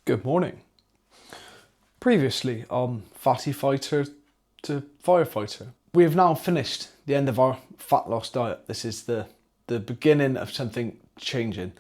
Good morning. Previously on Fatty Fighter to Firefighter, we have now finished the end of our fat loss diet. This is the beginning of something changing.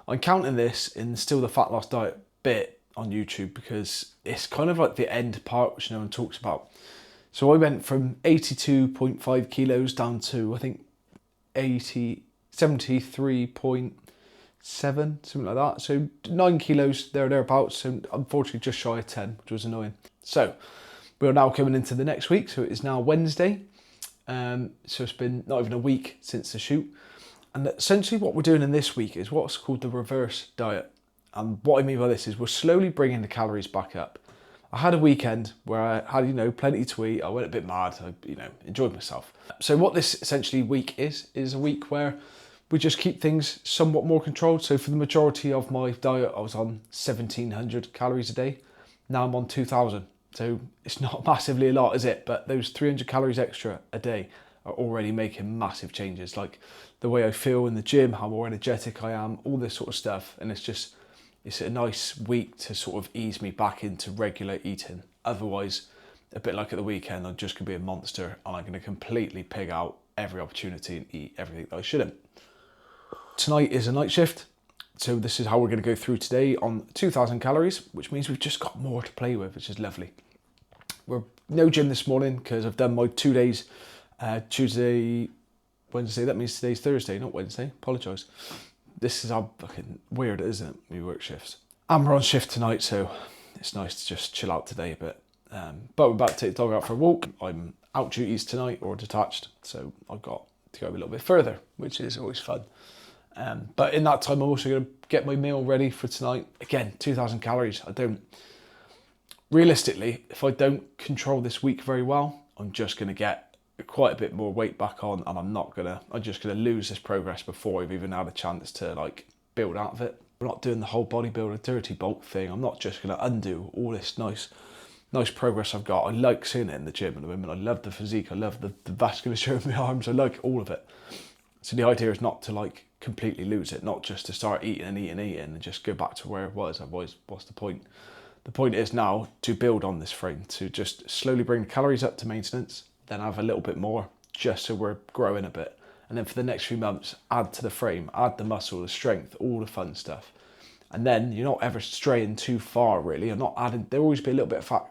I'm counting this in still the fat loss diet bit on YouTube because it's kind of like the end part which no one talks about. So I went from 82.5 kilos down to I think 73.7, something like that. So 9 kilos thereabouts. So unfortunately just shy of 10, which was annoying. So we're now coming into the next week. So it is now Wednesday. So it's been not even a week since the shoot. And essentially what we're doing in this week is what's called the reverse diet. And what I mean by this is we're slowly bringing the calories back up. I had a weekend where I had, plenty to eat. I went a bit mad. I, enjoyed myself. So what this essentially week is a week where we just keep things somewhat more controlled. So for the majority of my diet, I was on 1,700 calories a day. Now I'm on 2,000. So it's not massively a lot, is it? But those 300 calories extra a day are already making massive changes. Like the way I feel in the gym, how more energetic I am, all this sort of stuff. And it's a nice week to sort of ease me back into regular eating. Otherwise, a bit like at the weekend, I'm just gonna be a monster and I'm gonna completely pig out every opportunity and eat everything that I shouldn't. Tonight is a night shift, so this is how we're going to go through today on 2,000 calories, which means we've just got more to play with, which is lovely. We're no gym this morning because I've done my 2 days, Tuesday, Wednesday. That means today's Thursday, not Wednesday. Apologise. This is how fucking weird, isn't it? We work shifts. And we're on shift tonight, so it's nice to just chill out today a bit. But we're about to take the dog out for a walk. I'm out duties tonight or detached, so I've got to go a little bit further, which is always fun. But in that time, I'm also going to get my meal ready for tonight. Again, 2,000 calories. Realistically, if I don't control this week very well, I'm just going to get quite a bit more weight back on, and I'm just going to lose this progress before I've even had a chance to build out of it. I'm not doing the whole bodybuilder dirty bulk thing. I'm not just going to undo all this nice progress I've got. I like seeing it in the gym at the moment. I love the physique. I love the vasculature of my arms. I like all of it. So the idea is not to completely lose it, not just to start eating and just go back to where it was. Otherwise, what's the point? The point is now to build on this frame, to just slowly bring the calories up to maintenance, then have a little bit more, just so we're growing a bit. And then for the next few months, add to the frame, add the muscle, the strength, all the fun stuff. And then you're not ever straying too far, really. I'm not adding, there'll always be a little bit of fat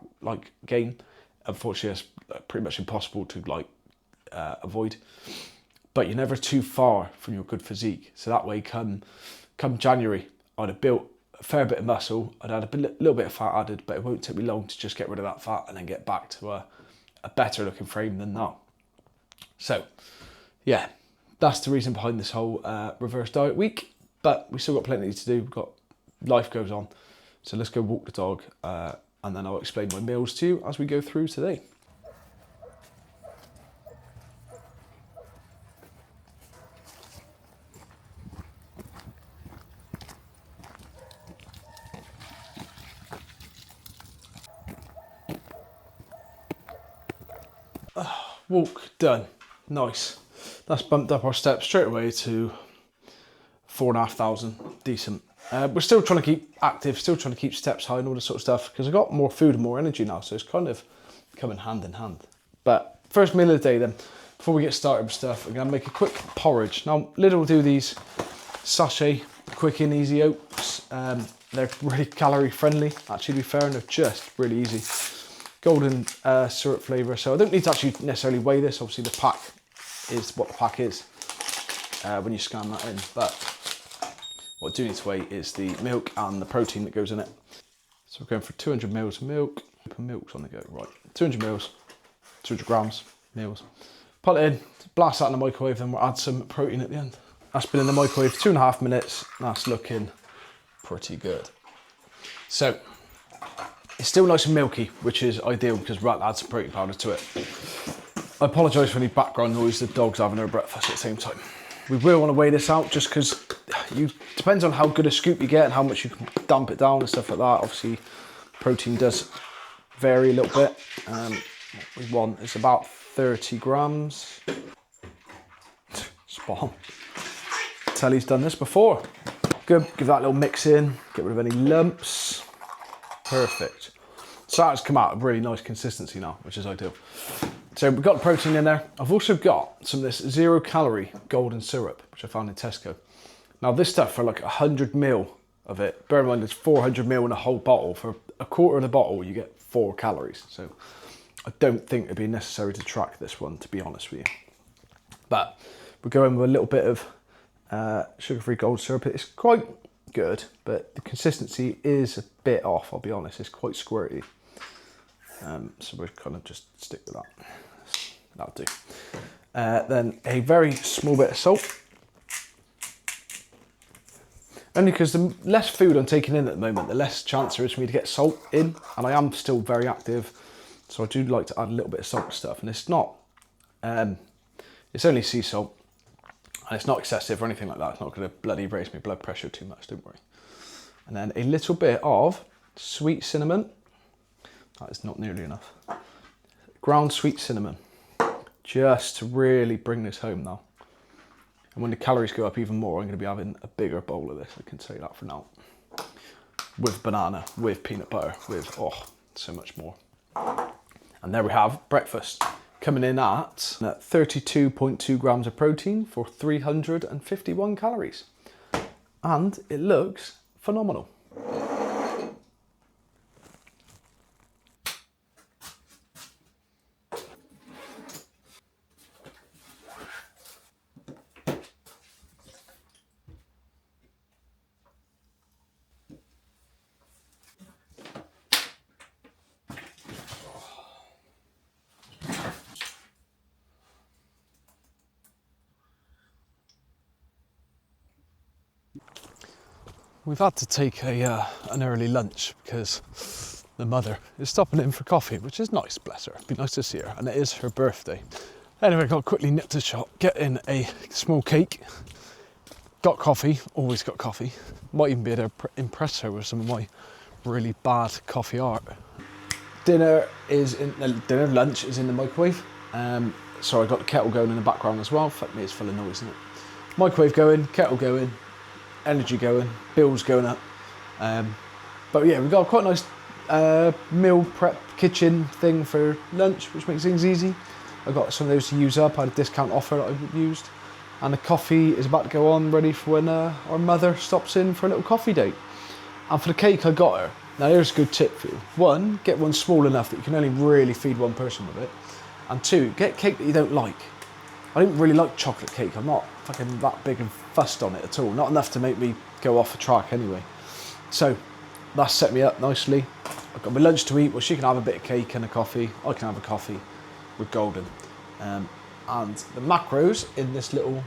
gain. Unfortunately, it's pretty much impossible to avoid. But you're never too far from your good physique. So that way, come January, I'd have built a fair bit of muscle. I'd had a little bit of fat added, but it won't take me long to just get rid of that fat and then get back to a better looking frame than that. So, yeah, that's the reason behind this whole reverse diet week. But we still got plenty to do. Life goes on. So let's go walk the dog, and then I'll explain my meals to you as we go through today. Walk done. Nice. That's bumped up our steps straight away to 4,500. Decent. We're still trying to keep active, still trying to keep steps high and all this sort of stuff because I've got more food and more energy now, so it's kind of coming hand in hand. But first meal of the day then, before we get started with stuff, I'm going to make a quick porridge. Now, Lidl will do these sachet quick and easy oats. They're really calorie friendly, actually, to be fair, and they're just really easy. Golden syrup flavour, so I don't need to actually necessarily weigh this. Obviously the pack is what the pack is when you scan that in, but what I do need to weigh is the milk and the protein that goes in it. So we're going for 200 mils of milk. Milk's on the go, right, 200 mils, 200 grams mils. Put it in, blast that in the microwave, then we'll add some protein at the end. That's been in the microwave for 2.5 minutes. That's looking pretty good. So it's still nice and milky, which is ideal because we're about to add some protein powder to it. I apologise for any background noise, the dog's having her breakfast at the same time. We will want to weigh this out just because depends on how good a scoop you get and how much you can dump it down and stuff like that. Obviously, protein does vary a little bit. What we want is about 30 grams. Spot on. Telly's done this before. Good, give that a little mix in, get rid of any lumps. Perfect. So that's come out a really nice consistency now, which is ideal. So we've got the protein in there. I've also got some of this 0-calorie golden syrup, which I found in Tesco. Now this stuff, for like 100 ml of it, bear in mind it's 400 ml in a whole bottle. For a quarter of the bottle, you get 4 calories. So I don't think it'd be necessary to track this one, to be honest with you. But we're going with a little bit of sugar-free gold syrup. It's quite good, but the consistency is a bit off, I'll be honest. It's quite squirty. So we'll kind of just stick with that. That'll do. Then a very small bit of salt. Only because the less food I'm taking in at the moment, the less chance there is for me to get salt in. And I am still very active, so I do like to add a little bit of salt to stuff. And it's not, it's only sea salt. And it's not excessive or anything like that. It's not going to bloody raise my blood pressure too much, don't worry. And then a little bit of sweet cinnamon. That is not nearly enough. Ground sweet cinnamon, just to really bring this home now. And when the calories go up even more, I'm going to be having a bigger bowl of this, I can say that for now. With banana, with peanut butter, with, oh, so much more. And there we have breakfast, coming in at 32.2 grams of protein for 351 calories. And it looks phenomenal. We've had to take an early lunch because the mother is stopping in for coffee, which is nice, bless her. It'd be nice to see her, and it is her birthday. Anyway, got quickly nipped to the shop, get in a small cake, got coffee, always got coffee. Might even be able to impress her with some of my really bad coffee art. Lunch is in the microwave. So I got the kettle going in the background as well. Fuck me, it's full of noise, isn't it? Microwave going, kettle going, energy going, bills going up. But yeah, we've got quite a nice meal prep kitchen thing for lunch, which makes things easy. I've got some of those to use up. I had a discount offer that I've used. And the coffee is about to go on, ready for when our mother stops in for a little coffee date. And for the cake I got her, now here's a good tip for you. 1, get one small enough that you can only really feed one person with it. And 2, get cake that you don't like. I don't really like chocolate cake. I'm not fucking that big and fussed on it at all. Not enough to make me go off a track anyway. So that's set me up nicely. I've got my lunch to eat. Well, she can have a bit of cake and a coffee. I can have a coffee with Golden. And the macros in this little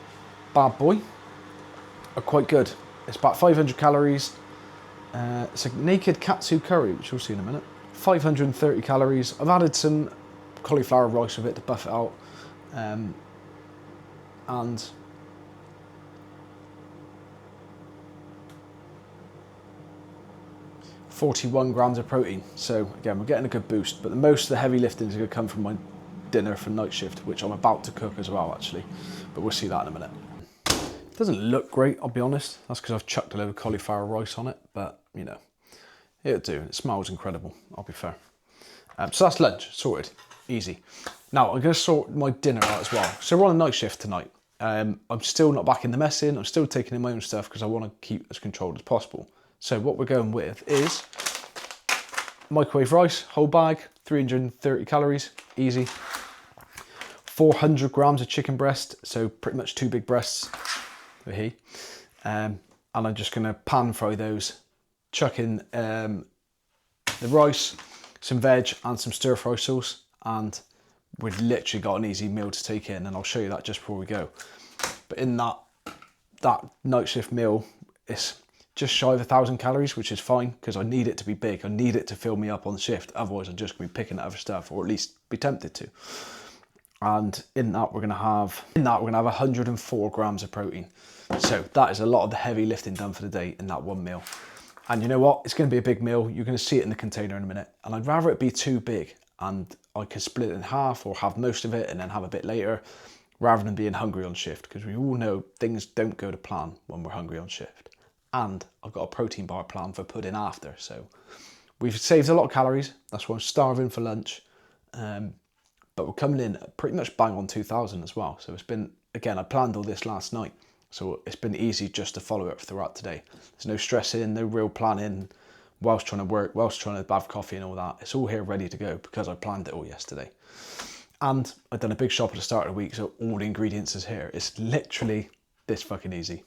bad boy are quite good. It's about 500 calories. It's a naked katsu curry, which you'll see in a minute. 530 calories. I've added some cauliflower rice with it to buff it out. And 41 grams of protein. So again, we're getting a good boost, but the most of the heavy lifting is going to come from my dinner for night shift, which I'm about to cook as well, actually. But we'll see that in a minute. It doesn't look great, I'll be honest. That's because I've chucked a load of cauliflower rice on it, but you know, it'll do. It smells incredible, I'll be fair. So that's lunch, sorted, easy. Now I'm going to sort my dinner out as well. So we're on a night shift tonight. I'm still not back in the mess in. I'm still taking in my own stuff because I want to keep as controlled as possible. So what we're going with is microwave rice, whole bag, 330 calories, easy. 400 grams of chicken breast, so pretty much 2 big breasts for he. And I'm just going to pan fry those, chuck in the rice, some veg and some stir fry sauce, and we've literally got an easy meal to take in, and I'll show you that just before we go. But in that night shift meal, it's just shy of 1,000 calories, which is fine because I need it to be big. I need it to fill me up on the shift. Otherwise, I'm just going to be picking at other stuff, or at least be tempted to. And in that, we're going to have 104 grams of protein. So that is a lot of the heavy lifting done for the day in that one meal. And you know what? It's going to be a big meal. You're going to see it in the container in a minute. And I'd rather it be too big and I can split it in half or have most of it and then have a bit later, rather than being hungry on shift, because we all know things don't go to plan when we're hungry on shift. And I've got a protein bar plan for pudding after, so We've saved a lot of calories. That's why I'm starving for lunch. But we're coming in pretty much bang on 2,000 as well. So it's been, again, I planned all this last night. So it's been easy just to follow it throughout today. There's no stressing, no real planning, whilst trying to work, whilst trying to have coffee and all that. It's all here ready to go because I planned it all yesterday. And I've done a big shop at the start of the week, so all the ingredients is here. It's literally this fucking easy.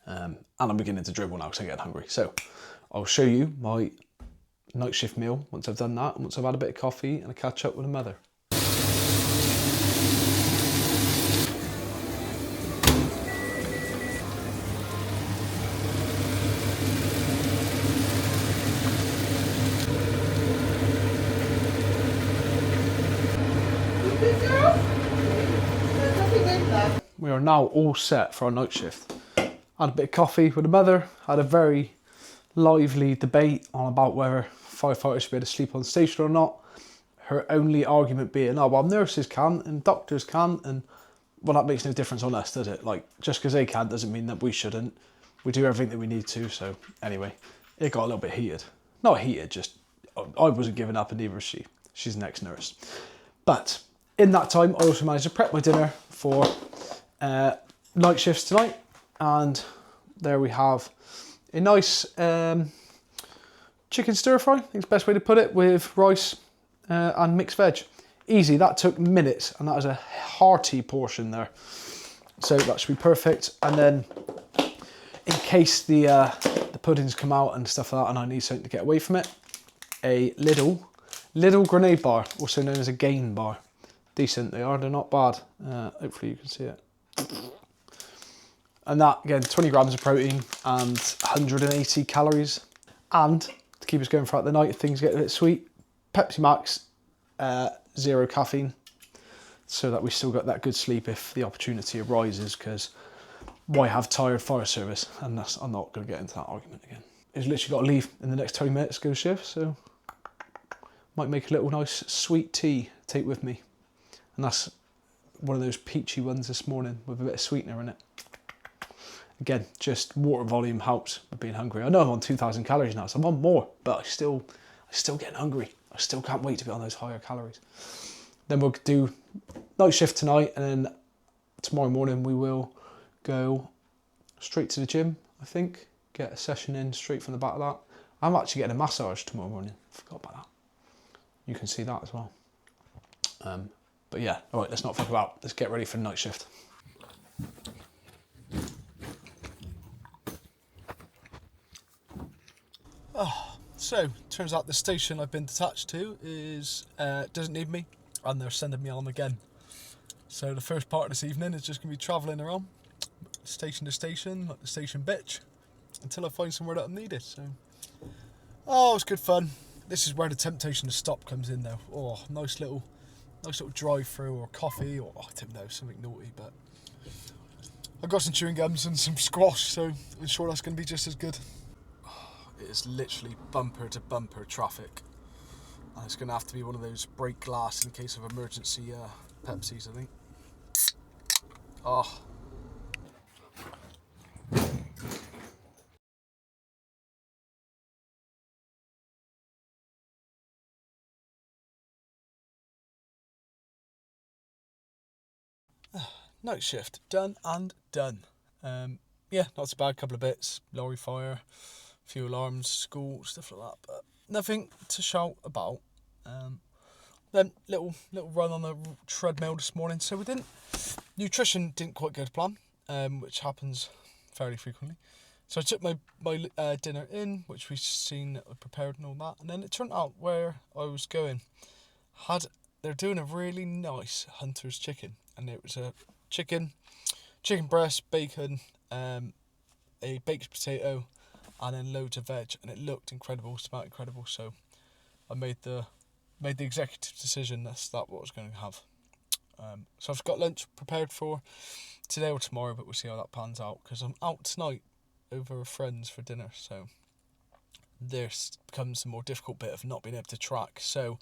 And I'm beginning to dribble now because I'm getting hungry. So I'll show you my night shift meal once I've done that, and once I've had a bit of coffee and a catch up with a mother. We are now all set for our night shift. Had a bit of coffee with the mother, had a very lively debate on about whether firefighters should be able to sleep on station or not. Her only argument being, oh, well, nurses can and doctors can, and well, that makes no difference on us, does it? Like, just because they can doesn't mean that we shouldn't. We do everything that we need to, so anyway, it got a little bit heated. Not heated, just I wasn't giving up and neither was she. She's an ex-nurse. But in that time, I also managed to prep my dinner for night shifts tonight, and there we have a nice chicken stir fry, I think it's the best way to put it, with rice and mixed veg. Easy, that took minutes, and that was a hearty portion there, so that should be perfect. And then in case the puddings come out and stuff like that and I need something to get away from it, a little grenade bar, also known as a gain bar. Decent they are, they're not bad. Hopefully you can see it. And that, again, 20 grams of protein and 180 calories. And to keep us going throughout the night, if things get a bit sweet, Pepsi Max, 0 caffeine, so that we still got that good sleep if the opportunity arises, because why have tired fire service? And I'm not going to get into that argument again. It's literally got to leave in the next 20 minutes to go to shift, so might make a little nice sweet tea to take with me. And that's one of those peachy ones this morning with a bit of sweetener in it. Again, just water volume helps with being hungry. I know I'm on 2,000 calories now, so I'm on more, but I'm still getting hungry. I still can't wait to be on those higher calories. Then we'll do night shift tonight, and then tomorrow morning we will go straight to the gym, I think. Get a session in straight from the back of that. I'm actually getting a massage tomorrow morning. Forgot about that. You can see that as well. But yeah, all right, let's not fuck about. Let's get ready for the night shift. So, turns out the station I've been detached to doesn't need me, and they're sending me on again. So the first part of this evening is just going to be travelling around, station to station, like the station bitch, until I find somewhere that I'm needed. So, oh, it's good fun. This is where the temptation to stop comes in, though. Oh, nice little drive-through or coffee, or I don't know, something naughty. But I've got some chewing gums and some squash, so I'm sure that's going to be just as good. It is literally bumper to bumper traffic, and it's going to have to be one of those break glass in case of emergency Pepsis, I think. Oh. Night shift done and done. Yeah, not so bad. Couple of bits, lorry fire, a few alarms, school, stuff like that, but nothing to shout about. Then little run on the treadmill this morning. So nutrition didn't quite go to plan, which happens fairly frequently. So I took my dinner in, which we've seen prepared and all that, and then it turned out where I was going they're doing a really nice Hunter's chicken, and it was a chicken breast, bacon, a baked potato, and then loads of veg, and it looked incredible, smelled incredible. So I made the executive decision that's what I was going to have. So I've got lunch prepared for today or tomorrow, but we'll see how that pans out, because I'm out tonight over with friends for dinner, so this becomes the more difficult bit of not being able to track. So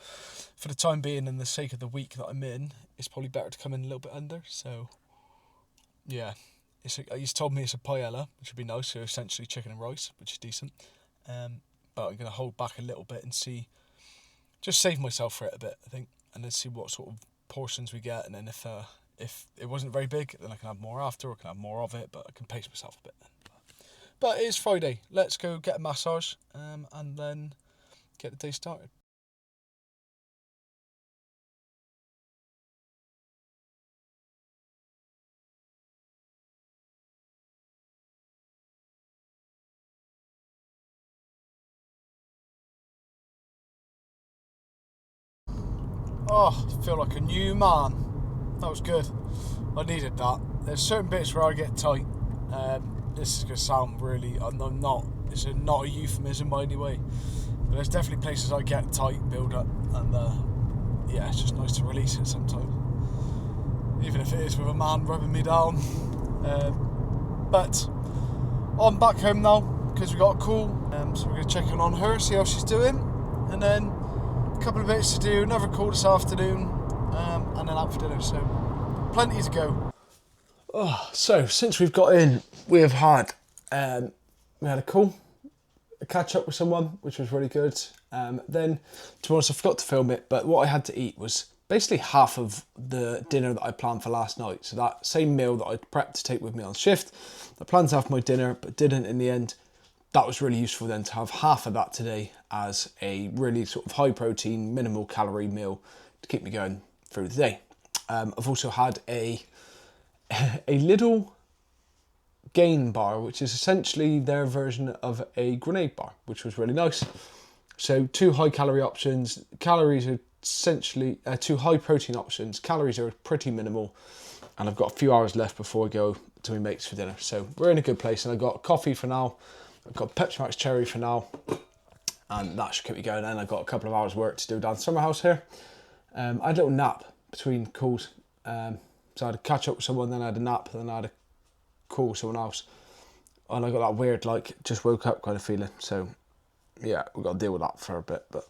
for the time being and the sake of the week that I'm in, it's probably better to come in a little bit under. So yeah, he's told me it's a paella, which would be nice, so essentially chicken and rice, which is decent. but I'm going to hold back a little bit and see, just save myself for it a bit, I think, and then see what sort of portions we get. And then if it wasn't very big, then I can have more after, or I can have more of it, but I can pace myself a bit then. But it is Friday. Let's go get a massage and then get the day started. Oh, I feel like a new man. That was good. I needed that. There's certain bits where I get tight. This is going to sound really... I'm not... It's not a euphemism by any way. But there's definitely places I get tight, build up. And yeah, it's just nice to release it sometimes. Even if it is with a man rubbing me down. But I'm back home now because we got a call. So we're going to check in on her, see how she's doing. And then a couple of bits to do, another call this afternoon, and then out for dinner, so plenty to go. Oh, so since we've got in, we have had a call, a catch up with someone, which was really good. Then, to be honest, I forgot to film it, but what I had to eat was basically half of the dinner that I planned for last night. So that same meal that I'd prepped to take with me on shift, I planned to have my dinner, but didn't in the end. That was really useful then to have half of that today as a really sort of high protein, minimal calorie meal to keep me going through the day. I've also had a little gain bar, which is essentially their version of a grenade bar, which was really nice. So 2 high calorie options, calories are essentially 2 high protein options, calories are pretty minimal, and I've got a few hours left before I go to my mates for dinner. So we're in a good place, and I've got coffee for now. I've got Pepsi Max Cherry for now, and that should keep me going. And I've got a couple of hours work to do down the summer house here. I had a little nap between calls. So I had to catch up with someone, then I had a nap, then I had a call with someone else. And I got that weird, like, just woke up kind of feeling. So, yeah, we've got to deal with that for a bit. But,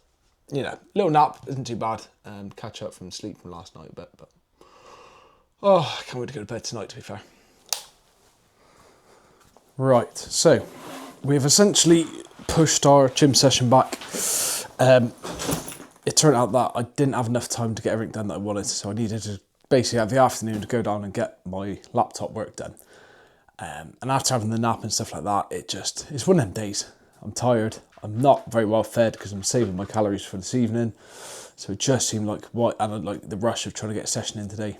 you know, little nap isn't too bad. Catch up from sleep from last night a bit. But, oh, I can't wait to go to bed tonight, to be fair. Right, so we've essentially pushed our gym session back. It turned out that I didn't have enough time to get everything done that I wanted, so I needed to basically have the afternoon to go down and get my laptop work done. And after having the nap and stuff like that, it's one of them days. I'm tired. I'm not very well fed because I'm saving my calories for this evening. So it just seemed like like the rush of trying to get a session in today.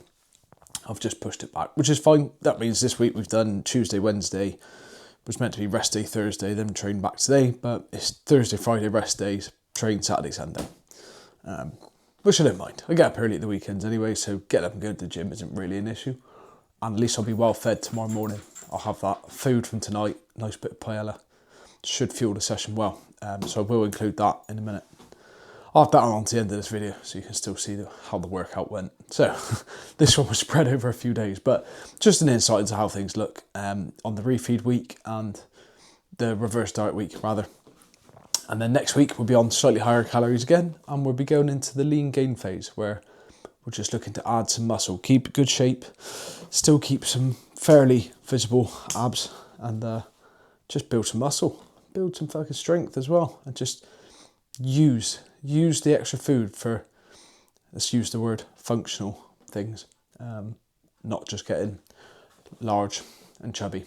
I've just pushed it back, which is fine. That means this week we've done Tuesday, Wednesday. It was meant to be rest day Thursday, then train back today, but it's Thursday, Friday rest days, train Saturday, Sunday. Which I don't mind. I get up early at the weekends anyway, so getting up and going to the gym isn't really an issue. And at least I'll be well fed tomorrow morning. I'll have that food from tonight, nice bit of paella. Should fuel the session well. So I will include that in a minute. I'll have that on to the end of this video so you can still see how the workout went. So this one was spread over a few days, but just an insight into how things look on the refeed week and the reverse diet week rather. And then next week we'll be on slightly higher calories again, and we'll be going into the lean gain phase where we're just looking to add some muscle, keep good shape, still keep some fairly visible abs, and just build some muscle, build some fucking strength as well, and just use the extra food for, let's use the word, functional things, not just getting large and chubby.